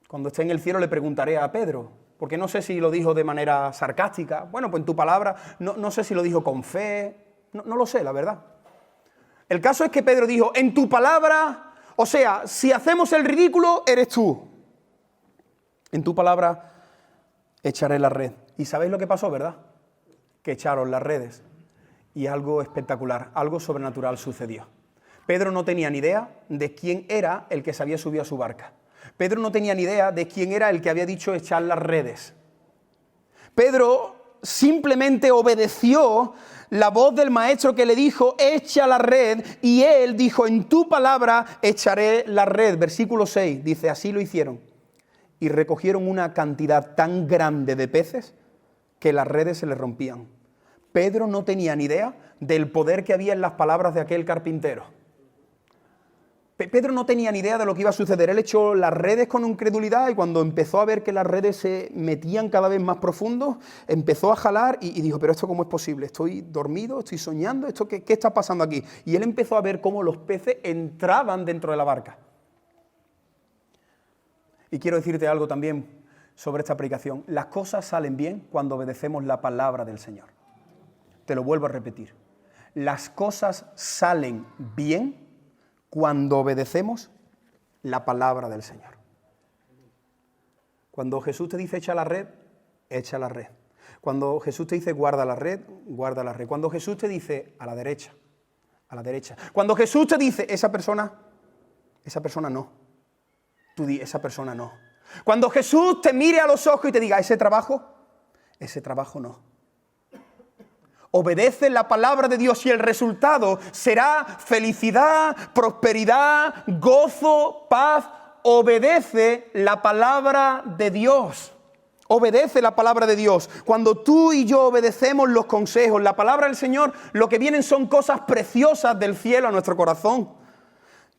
cuando esté en el cielo le preguntaré a Pedro, porque no sé si lo dijo de manera sarcástica. Bueno, pues en tu palabra, no sé si lo dijo con fe, no lo sé, la verdad. El caso es que Pedro dijo: en tu palabra, o sea, si hacemos el ridículo, eres tú. En tu palabra echaré la red. ¿Y sabéis lo que pasó, verdad? Que echaron las redes y algo espectacular, algo sobrenatural sucedió. Pedro no tenía ni idea de quién era el que se había subido a su barca. Pedro no tenía ni idea de quién era el que había dicho echar las redes. Pedro simplemente obedeció la voz del maestro que le dijo: echa la red, y él dijo: en tu palabra echaré la red. Versículo 6 dice: así lo hicieron, y recogieron una cantidad tan grande de peces que las redes se les rompían. Pedro no tenía ni idea del poder que había en las palabras de aquel carpintero. Pedro no tenía ni idea de lo que iba a suceder. Él echó las redes con incredulidad y cuando empezó a ver que las redes se metían cada vez más profundos, empezó a jalar y dijo: ¿pero esto cómo es posible? ¿Estoy dormido? ¿Estoy soñando? ¿Qué está pasando aquí? Y él empezó a ver cómo los peces entraban dentro de la barca. Y quiero decirte algo también sobre esta predicación. Las cosas salen bien cuando obedecemos la palabra del Señor. Te lo vuelvo a repetir. Las cosas salen bien cuando obedecemos la palabra del Señor. Cuando Jesús te dice echa la red, echa la red. Cuando Jesús te dice guarda la red, guarda la red. Cuando Jesús te dice a la derecha, a la derecha. Cuando Jesús te dice esa persona no. Tú di esa persona no. Cuando Jesús te mire a los ojos y te diga ese trabajo no. Obedece la palabra de Dios y el resultado será felicidad, prosperidad, gozo, paz. Obedece la palabra de Dios. Obedece la palabra de Dios. Cuando tú y yo obedecemos los consejos, la palabra del Señor, lo que vienen son cosas preciosas del cielo a nuestro corazón.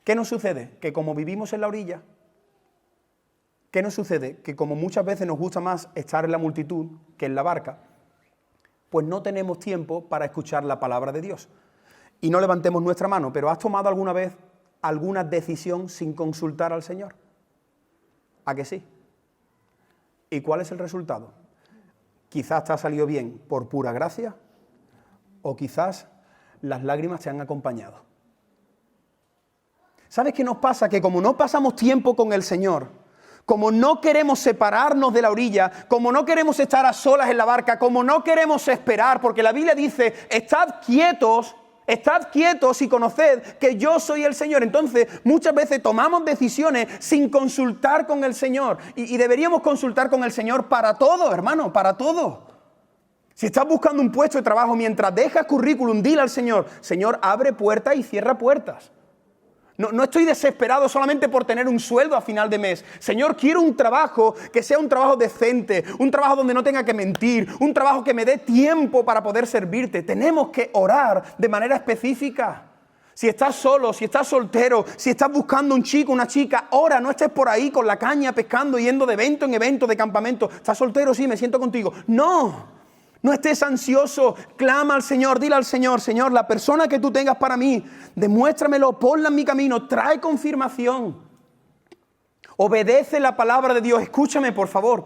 ¿Qué nos sucede? Que como vivimos en la orilla, ¿qué nos sucede? Que como muchas veces nos gusta más estar en la multitud que en la barca, pues no tenemos tiempo para escuchar la palabra de Dios. Y no levantemos nuestra mano, pero ¿has tomado alguna vez alguna decisión sin consultar al Señor? ¿A que sí? ¿Y cuál es el resultado? Quizás te ha salido bien por pura gracia o quizás las lágrimas te han acompañado. ¿Sabes qué nos pasa? Que como no pasamos tiempo con el Señor, como no queremos separarnos de la orilla, como no queremos estar a solas en la barca, como no queremos esperar, porque la Biblia dice, estad quietos y conoced que yo soy el Señor. Entonces, muchas veces tomamos decisiones sin consultar con el Señor. Y deberíamos consultar con el Señor para todo, hermano, para todo. Si estás buscando un puesto de trabajo, mientras dejas currículum, dile al Señor, Señor, abre puertas y cierra puertas. No estoy desesperado solamente por tener un sueldo a final de mes. Señor, quiero un trabajo que sea un trabajo decente, un trabajo donde no tenga que mentir, un trabajo que me dé tiempo para poder servirte. Tenemos que orar de manera específica. Si estás solo, si estás soltero, si estás buscando un chico, una chica, ora, no estés por ahí con la caña pescando, yendo de evento en evento, de campamento. ¿Estás soltero? Sí, me siento contigo. No estés ansioso, clama al Señor, dile al Señor, Señor, la persona que tú tengas para mí, demuéstramelo, ponla en mi camino, trae confirmación. Obedece la palabra de Dios, escúchame por favor,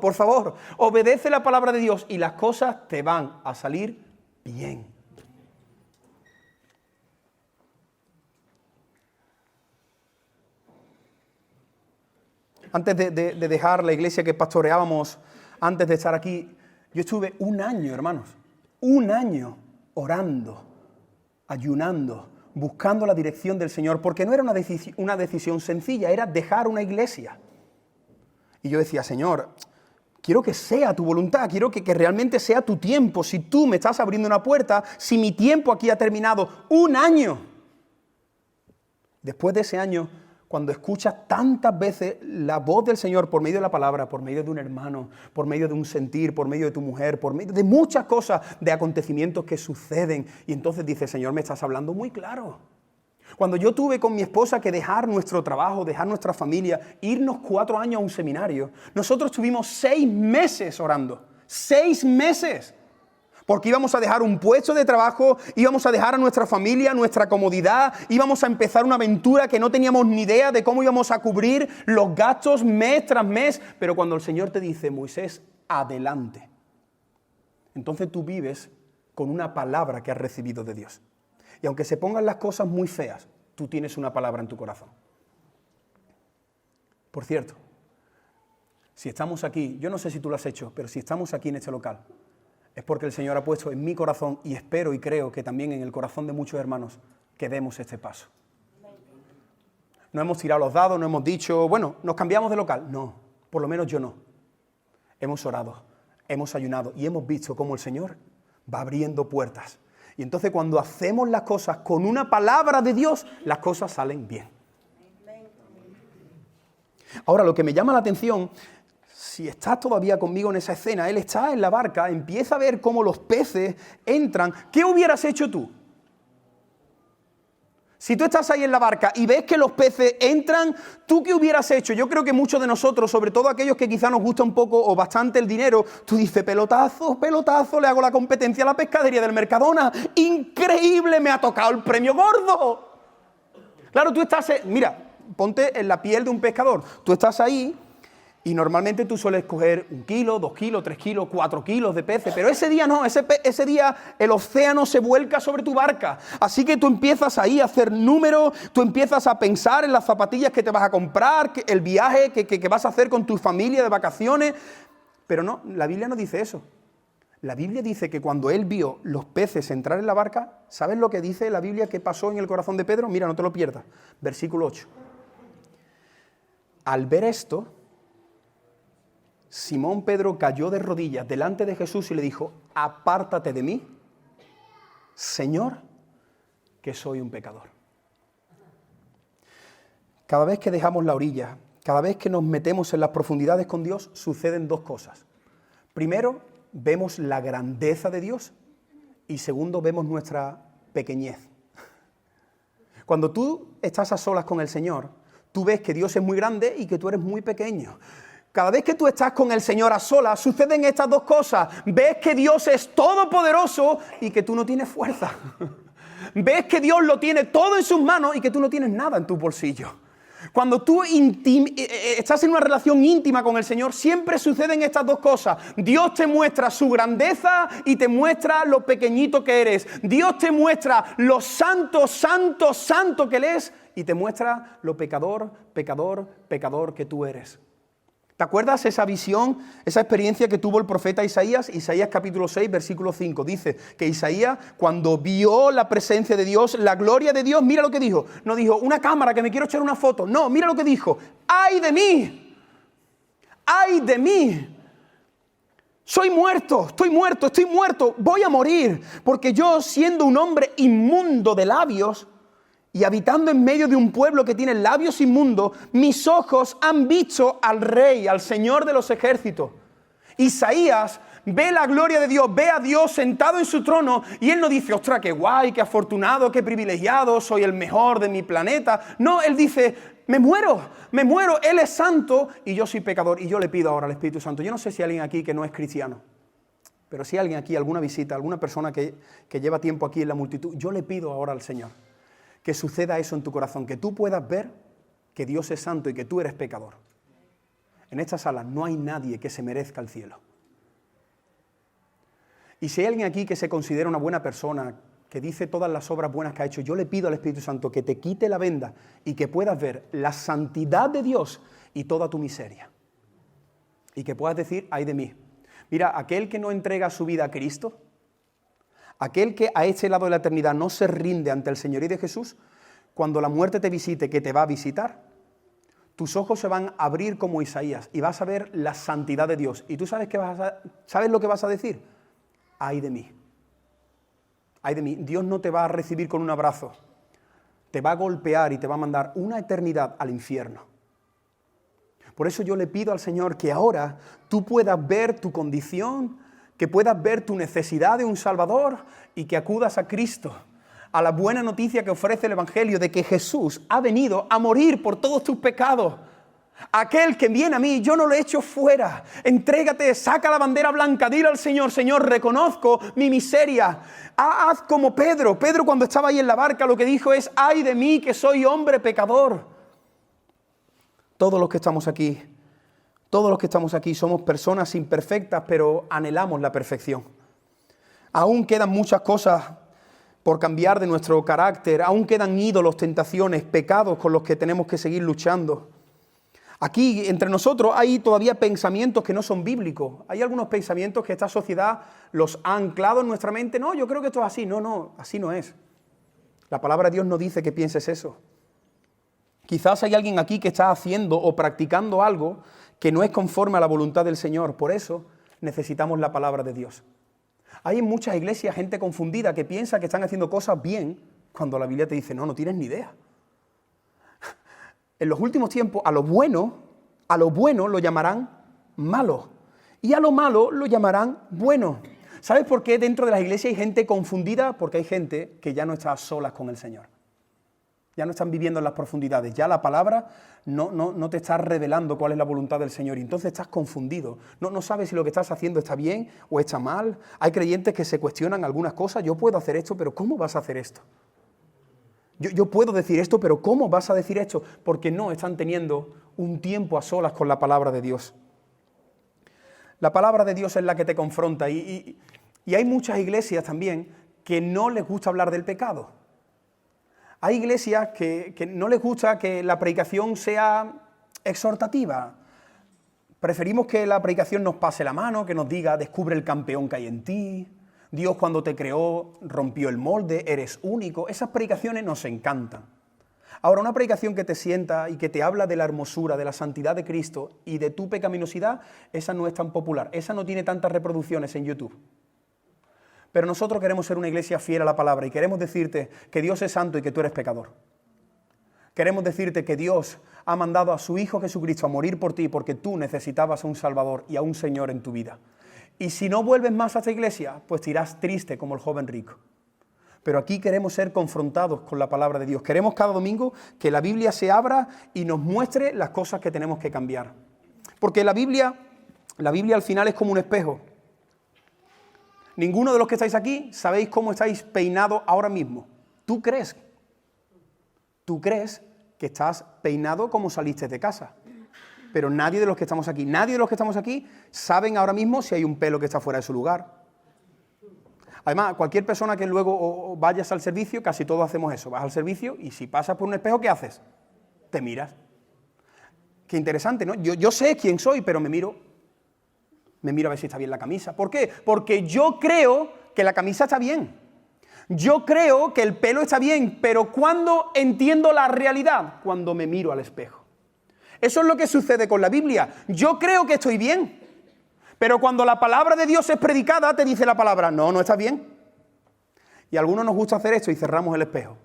obedece la palabra de Dios y las cosas te van a salir bien. Antes de dejar la iglesia que pastoreábamos, antes de estar aquí, yo estuve un año, hermanos, orando, ayunando, buscando la dirección del Señor, porque no era una decisión sencilla, era dejar una iglesia. Y yo decía, Señor, quiero que sea tu voluntad, quiero que realmente sea tu tiempo. Si tú me estás abriendo una puerta, si mi tiempo aquí ha terminado, un año. Después de ese año, cuando escuchas tantas veces la voz del Señor por medio de la palabra, por medio de un hermano, por medio de un sentir, por medio de tu mujer, por medio de muchas cosas, de acontecimientos que suceden, y entonces dices, Señor, me estás hablando muy claro. Cuando yo tuve con mi esposa que dejar nuestro trabajo, dejar nuestra familia, irnos 4 años a un seminario, nosotros tuvimos 6 meses orando, 6 meses. Porque íbamos a dejar un puesto de trabajo, íbamos a dejar a nuestra familia, nuestra comodidad, íbamos a empezar una aventura que no teníamos ni idea de cómo íbamos a cubrir los gastos mes tras mes. Pero cuando el Señor te dice, Moisés, adelante, entonces tú vives con una palabra que has recibido de Dios. Y aunque se pongan las cosas muy feas, tú tienes una palabra en tu corazón. Por cierto, si estamos aquí, yo no sé si tú lo has hecho, pero si estamos aquí en este local, es porque el Señor ha puesto en mi corazón, y espero y creo que también en el corazón de muchos hermanos, que demos este paso. No hemos tirado los dados, no hemos dicho, bueno, nos cambiamos de local. No, por lo menos yo no. Hemos orado, hemos ayunado y hemos visto cómo el Señor va abriendo puertas. Y entonces cuando hacemos las cosas con una palabra de Dios, las cosas salen bien. Ahora, lo que me llama la atención, si estás todavía conmigo en esa escena, él está en la barca, empieza a ver cómo los peces entran. ¿Qué hubieras hecho tú? Si tú estás ahí en la barca y ves que los peces entran, ¿tú qué hubieras hecho? Yo creo que muchos de nosotros, sobre todo aquellos que quizá nos gusta un poco o bastante el dinero, tú dices, pelotazo, le hago la competencia a la pescadería del Mercadona. ¡Increíble! Me ha tocado el premio gordo. Claro, tú estás, mira, ponte en la piel de un pescador. Tú estás ahí y normalmente tú sueles coger 1 kilo, 2 kilos, 3 kilos, 4 kilos de peces, pero ese día no, ese día el océano se vuelca sobre tu barca. Así que tú empiezas ahí a hacer números, tú empiezas a pensar en las zapatillas que te vas a comprar, el viaje que vas a hacer con tu familia de vacaciones. Pero no, la Biblia no dice eso. La Biblia dice que cuando él vio los peces entrar en la barca, ¿sabes lo que dice la Biblia que pasó en el corazón de Pedro? Mira, no te lo pierdas. Versículo 8. Al ver esto, Simón Pedro cayó de rodillas delante de Jesús y le dijo, apártate de mí, Señor, que soy un pecador. Cada vez que dejamos la orilla, cada vez que nos metemos en las profundidades con Dios, suceden 2 cosas. Primero, vemos la grandeza de Dios y segundo, vemos nuestra pequeñez. Cuando tú estás a solas con el Señor, tú ves que Dios es muy grande y que tú eres muy pequeño. Cada vez que tú estás con el Señor a solas, suceden estas dos cosas. Ves que Dios es todopoderoso y que tú no tienes fuerza. Ves que Dios lo tiene todo en sus manos y que tú no tienes nada en tu bolsillo. Cuando tú estás en una relación íntima con el Señor, siempre suceden estas dos cosas. Dios te muestra su grandeza y te muestra lo pequeñito que eres. Dios te muestra lo santo, santo, santo que Él es y te muestra lo pecador, pecador, pecador que tú eres. ¿Te acuerdas esa visión, esa experiencia que tuvo el profeta Isaías? Isaías capítulo 6, versículo 5. Dice que Isaías, cuando vio la presencia de Dios, la gloria de Dios, mira lo que dijo. No dijo, una cámara que me quiero echar una foto. No, mira lo que dijo. ¡Ay de mí! ¡Ay de mí! Soy muerto, estoy muerto, voy a morir. Porque yo, siendo un hombre inmundo de labios, y habitando en medio de un pueblo que tiene labios inmundos, mis ojos han visto al Rey, al Señor de los ejércitos. Isaías ve la gloria de Dios, ve a Dios sentado en su trono y él no dice, ostras, qué guay, qué afortunado, qué privilegiado, soy el mejor de mi planeta. No, él dice, me muero, Él es santo y yo soy pecador. Y yo le pido ahora al Espíritu Santo, yo no sé si hay alguien aquí que no es cristiano, pero si hay alguien aquí, alguna visita, alguna persona que lleva tiempo aquí en la multitud, yo le pido ahora al Señor que suceda eso en tu corazón, que tú puedas ver que Dios es santo y que tú eres pecador. En esta sala no hay nadie que se merezca el cielo. Y si hay alguien aquí que se considera una buena persona, que dice todas las obras buenas que ha hecho, yo le pido al Espíritu Santo que te quite la venda y que puedas ver la santidad de Dios y toda tu miseria. Y que puedas decir, ay de mí. Mira, aquel que no entrega su vida a Cristo, aquel que a este lado de la eternidad no se rinde ante el señorío de Jesús, cuando la muerte te visite, que te va a visitar, tus ojos se van a abrir como Isaías y vas a ver la santidad de Dios. Y tú sabes ¿sabes lo que vas a decir? Ay de mí. Ay de mí. Dios no te va a recibir con un abrazo. Te va a golpear y te va a mandar una eternidad al infierno. Por eso yo le pido al Señor que ahora tú puedas ver tu condición, que puedas ver tu necesidad de un Salvador y que acudas a Cristo, a la buena noticia que ofrece el Evangelio de que Jesús ha venido a morir por todos tus pecados. Aquel que viene a mí, yo no lo echo fuera. Entrégate, saca la bandera blanca, dile al Señor, Señor, reconozco mi miseria. Haz como Pedro. Pedro cuando estaba ahí en la barca lo que dijo es, ay de mí que soy hombre pecador. Todos los que estamos aquí somos personas imperfectas, pero anhelamos la perfección. Aún quedan muchas cosas por cambiar de nuestro carácter, aún quedan ídolos, tentaciones, pecados con los que tenemos que seguir luchando. Aquí, entre nosotros, hay todavía pensamientos que no son bíblicos. Hay algunos pensamientos que esta sociedad los ha anclado en nuestra mente. No, yo creo que esto es así. No, así no es. La palabra de Dios no dice que pienses eso. Quizás hay alguien aquí que está haciendo o practicando algo que no es conforme a la voluntad del Señor. Por eso necesitamos la palabra de Dios. Hay en muchas iglesias gente confundida que piensa que están haciendo cosas bien cuando la Biblia te dice, no tienes ni idea. En los últimos tiempos a lo bueno lo llamarán malo y a lo malo lo llamarán bueno. ¿Sabes por qué dentro de las iglesias hay gente confundida? Porque hay gente que ya no está a solas con el Señor. Ya no están viviendo en las profundidades. Ya la palabra no te está revelando cuál es la voluntad del Señor. Y entonces estás confundido. No sabes si lo que estás haciendo está bien o está mal. Hay creyentes que se cuestionan algunas cosas. Yo puedo hacer esto, pero ¿cómo vas a hacer esto? Yo puedo decir esto, pero ¿cómo vas a decir esto? Porque no están teniendo un tiempo a solas con la palabra de Dios. La palabra de Dios es la que te confronta. Y hay muchas iglesias también que no les gusta hablar del pecado. Hay iglesias que no les gusta que la predicación sea exhortativa. Preferimos que la predicación nos pase la mano, que nos diga, descubre el campeón que hay en ti. Dios cuando te creó rompió el molde, eres único. Esas predicaciones nos encantan. Ahora, una predicación que te sienta y que te habla de la hermosura, de la santidad de Cristo y de tu pecaminosidad, esa no es tan popular. Esa no tiene tantas reproducciones en YouTube. Pero nosotros queremos ser una iglesia fiel a la palabra y queremos decirte que Dios es santo y que tú eres pecador. Queremos decirte que Dios ha mandado a su Hijo Jesucristo a morir por ti porque tú necesitabas a un Salvador y a un Señor en tu vida. Y si no vuelves más a esta iglesia, pues te irás triste como el joven rico. Pero aquí queremos ser confrontados con la palabra de Dios. Queremos cada domingo que la Biblia se abra y nos muestre las cosas que tenemos que cambiar. Porque la Biblia al final es como un espejo. Ninguno de los que estáis aquí sabéis cómo estáis peinados ahora mismo. Tú crees que estás peinado como saliste de casa. Pero nadie de los que estamos aquí saben ahora mismo si hay un pelo que está fuera de su lugar. Además, cualquier persona que luego vayas al servicio, casi todos hacemos eso. Vas al servicio y si pasas por un espejo, ¿qué haces? Te miras. Qué interesante, ¿no? Yo sé quién soy, pero me miro a ver si está bien la camisa. ¿Por qué? Porque yo creo que la camisa está bien. Yo creo que el pelo está bien, pero ¿cuándo entiendo la realidad? Cuando me miro al espejo. Eso es lo que sucede con la Biblia. Yo creo que estoy bien, pero cuando la palabra de Dios es predicada, te dice la palabra, no estás bien. Y a algunos nos gusta hacer esto y cerramos el espejo.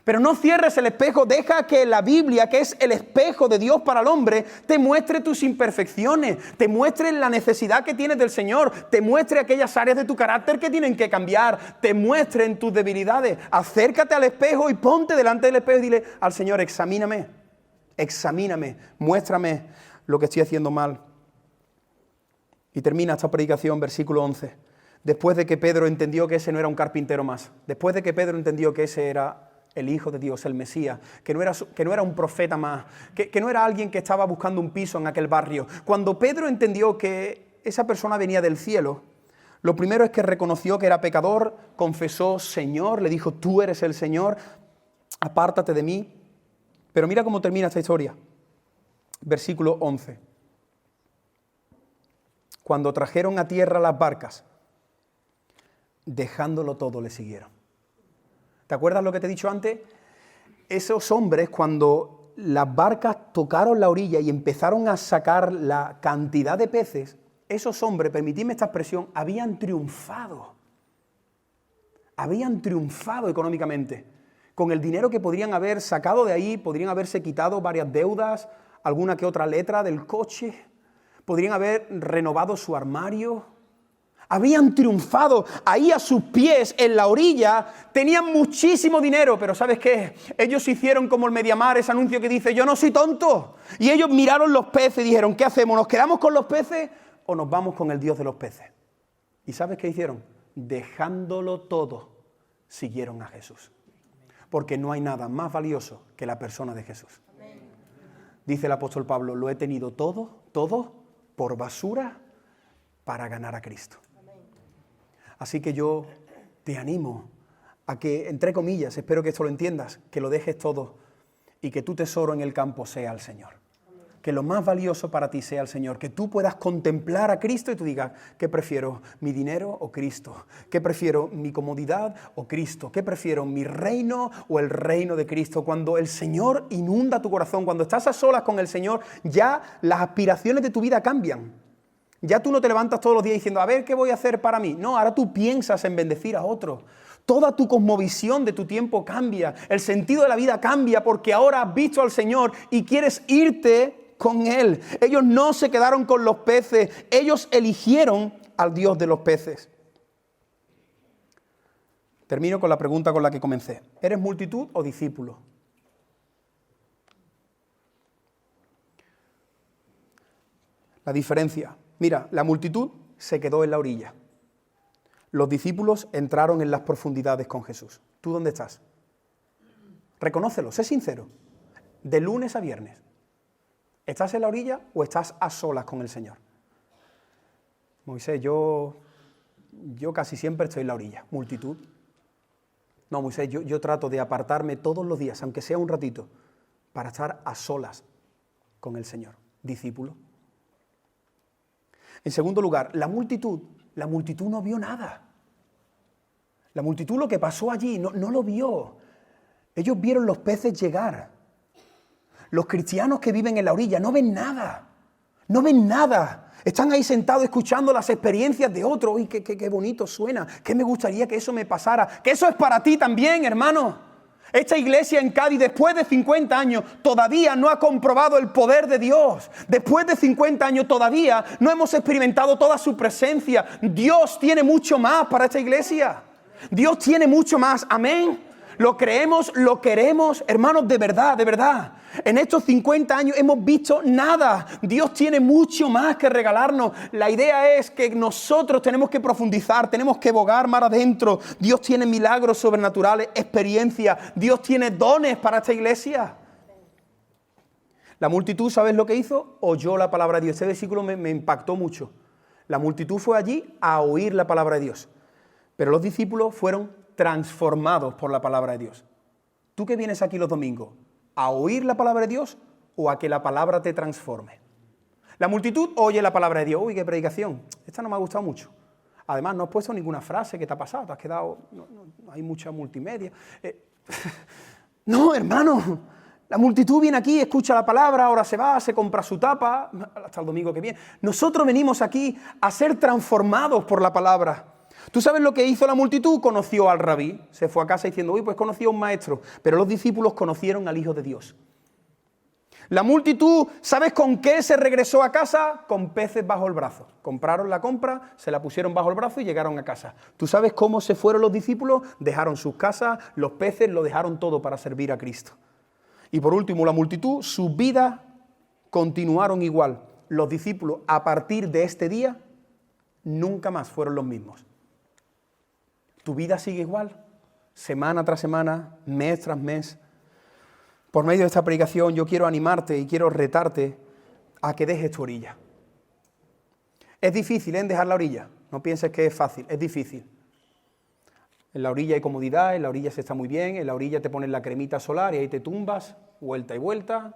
Pero no cierres el espejo, deja que la Biblia, que es el espejo de Dios para el hombre, te muestre tus imperfecciones, te muestre la necesidad que tienes del Señor, te muestre aquellas áreas de tu carácter que tienen que cambiar, te muestren tus debilidades. Acércate al espejo y ponte delante del espejo y dile al Señor, examíname, muéstrame lo que estoy haciendo mal. Y termina esta predicación, versículo 11. Después de que Pedro entendió que ese no era un carpintero más, después de que Pedro entendió que ese era el Hijo de Dios, el Mesías, que no era un profeta más, que no era alguien que estaba buscando un piso en aquel barrio. Cuando Pedro entendió que esa persona venía del cielo, lo primero es que reconoció que era pecador, confesó, Señor, le dijo, tú eres el Señor, apártate de mí. Pero mira cómo termina esta historia. Versículo 11. Cuando trajeron a tierra las barcas, dejándolo todo, le siguieron. ¿Te acuerdas lo que te he dicho antes? Esos hombres, cuando las barcas tocaron la orilla y empezaron a sacar la cantidad de peces, esos hombres, permitidme esta expresión, habían triunfado. Habían triunfado económicamente. Con el dinero que podrían haber sacado de ahí, podrían haberse quitado varias deudas, alguna que otra letra del coche, podrían haber renovado su armario. Habían triunfado ahí a sus pies, en la orilla, tenían muchísimo dinero, pero ¿sabes qué? Ellos hicieron como el Mediamar, ese anuncio que dice, yo no soy tonto. Y ellos miraron los peces y dijeron, ¿qué hacemos? ¿Nos quedamos con los peces o nos vamos con el Dios de los peces? ¿Y sabes qué hicieron? Dejándolo todo, siguieron a Jesús. Porque no hay nada más valioso que la persona de Jesús. Dice el apóstol Pablo, lo he tenido todo por basura para ganar a Cristo. Así que yo te animo a que, entre comillas, espero que esto lo entiendas, que lo dejes todo y que tu tesoro en el campo sea el Señor. Que lo más valioso para ti sea el Señor, que tú puedas contemplar a Cristo y tú digas, ¿qué prefiero, mi dinero o Cristo? ¿Qué prefiero, mi comodidad o Cristo? ¿Qué prefiero, mi reino o el reino de Cristo? Cuando el Señor inunda tu corazón, cuando estás a solas con el Señor, ya las aspiraciones de tu vida cambian. Ya tú no te levantas todos los días diciendo, a ver, ¿qué voy a hacer para mí? No, ahora tú piensas en bendecir a otros. Toda tu cosmovisión de tu tiempo cambia. El sentido de la vida cambia porque ahora has visto al Señor y quieres irte con Él. Ellos no se quedaron con los peces. Ellos eligieron al Dios de los peces. Termino con la pregunta con la que comencé. ¿Eres multitud o discípulo? La diferencia. Mira, la multitud se quedó en la orilla. Los discípulos entraron en las profundidades con Jesús. ¿Tú dónde estás? Reconócelo, sé sincero. De lunes a viernes. ¿Estás en la orilla o estás a solas con el Señor? Moisés, yo casi siempre estoy en la orilla. Multitud. No, Moisés, yo trato de apartarme todos los días, aunque sea un ratito, para estar a solas con el Señor. Discípulo. En segundo lugar, la multitud no vio nada. La multitud lo que pasó allí no lo vio. Ellos vieron los peces llegar. Los cristianos que viven en la orilla no ven nada. No ven nada. Están ahí sentados escuchando las experiencias de otros. ¡Uy, qué bonito suena! ¡Qué me gustaría que eso me pasara! ¡Que eso es para ti también, hermano! Esta iglesia en Cádiz, después de 50 años, todavía no ha comprobado el poder de Dios. Después de 50 años todavía no hemos experimentado toda su presencia. Dios tiene mucho más para esta iglesia. Dios tiene mucho más. Amén. Lo creemos, lo queremos, hermanos, de verdad, de verdad. En estos 50 años hemos visto nada. Dios tiene mucho más que regalarnos. La idea es que nosotros tenemos que profundizar, tenemos que bogar mar adentro. Dios tiene milagros sobrenaturales, experiencia. Dios tiene dones para esta iglesia. La multitud, ¿sabes lo que hizo? Oyó la palabra de Dios. Este versículo me impactó mucho. La multitud fue allí a oír la palabra de Dios. Pero los discípulos fueron transformados por la palabra de Dios. ¿Tú que vienes aquí los domingos? ¿A oír la palabra de Dios o a que la palabra te transforme? La multitud oye la palabra de Dios. Uy, qué predicación. Esta no me ha gustado mucho. Además, no has puesto ninguna frase que te ha pasado. Te has quedado... No hay mucha multimedia. No, hermano. La multitud viene aquí, escucha la palabra, ahora se va, se compra su tapa, hasta el domingo que viene. Nosotros venimos aquí a ser transformados por la palabra. ¿Tú sabes lo que hizo la multitud? Conoció al rabí, se fue a casa diciendo, uy, pues conocí a un maestro. Pero los discípulos conocieron al Hijo de Dios. La multitud, ¿sabes con qué se regresó a casa? Con peces bajo el brazo. Compraron la compra, se la pusieron bajo el brazo y llegaron a casa. ¿Tú sabes cómo se fueron los discípulos? Dejaron sus casas, los peces, lo dejaron todo para servir a Cristo. Y por último, la multitud, sus vidas continuaron igual. Los discípulos, a partir de este día, nunca más fueron los mismos. ¿Tu vida sigue igual? Semana tras semana, mes tras mes. Por medio de esta predicación yo quiero animarte y quiero retarte a que dejes tu orilla. Es difícil, dejar la orilla. No pienses que es fácil, es difícil. En la orilla hay comodidad, en la orilla se está muy bien, en la orilla te pones la cremita solar y ahí te tumbas, vuelta y vuelta,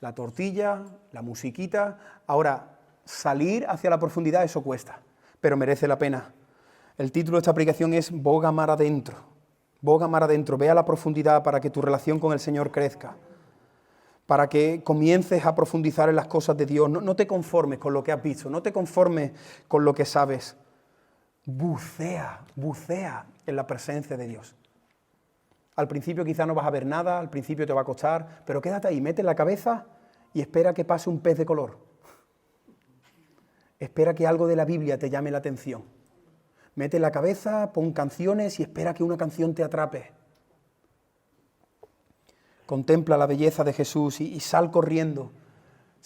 la tortilla, la musiquita. Ahora, salir hacia la profundidad, eso cuesta, pero merece la pena. El título de esta predicación es Boga mar adentro. Boga mar adentro, ve a la profundidad para que tu relación con el Señor crezca. Para que comiences a profundizar en las cosas de Dios. No te conformes con lo que has visto, no te conformes con lo que sabes. Bucea en la presencia de Dios. Al principio quizás no vas a ver nada, al principio te va a costar, pero quédate ahí, mete la cabeza y espera que pase un pez de color. Espera que algo de la Biblia te llame la atención. Mete la cabeza, pon canciones y espera que una canción te atrape. Contempla la belleza de Jesús y sal corriendo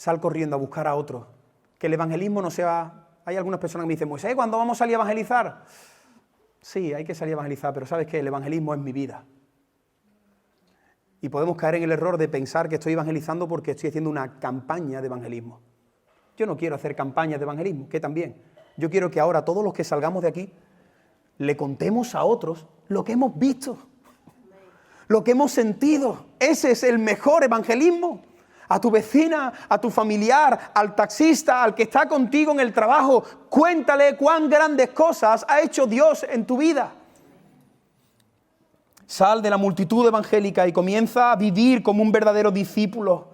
a buscar a otros. Que el evangelismo no sea... Hay algunas personas que me dicen, Moisés, ¿cuándo vamos a salir a evangelizar? Sí, hay que salir a evangelizar, pero ¿sabes qué? El evangelismo es mi vida. Y podemos caer en el error de pensar que estoy evangelizando porque estoy haciendo una campaña de evangelismo. Yo no quiero hacer campañas de evangelismo, que también. Yo quiero que ahora todos los que salgamos de aquí le contemos a otros lo que hemos visto, lo que hemos sentido. Ese es el mejor evangelismo. A tu vecina, a tu familiar, al taxista, al que está contigo en el trabajo, cuéntale cuán grandes cosas ha hecho Dios en tu vida. Sal de la multitud evangélica y comienza a vivir como un verdadero discípulo.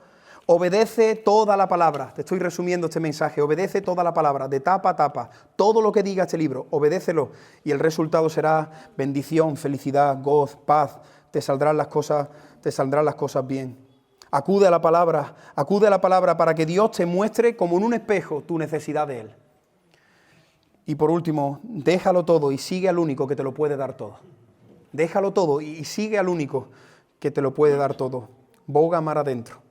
Obedece toda la palabra. Te estoy resumiendo este mensaje. Obedece toda la palabra, de tapa a tapa. Todo lo que diga este libro, obedécelo. Y el resultado será bendición, felicidad, gozo, paz. Te saldrán las cosas bien. Acude a la palabra para que Dios te muestre como en un espejo tu necesidad de Él. Y por último, déjalo todo y sigue al único que te lo puede dar todo. Déjalo todo y sigue al único que te lo puede dar todo. Boga mar adentro.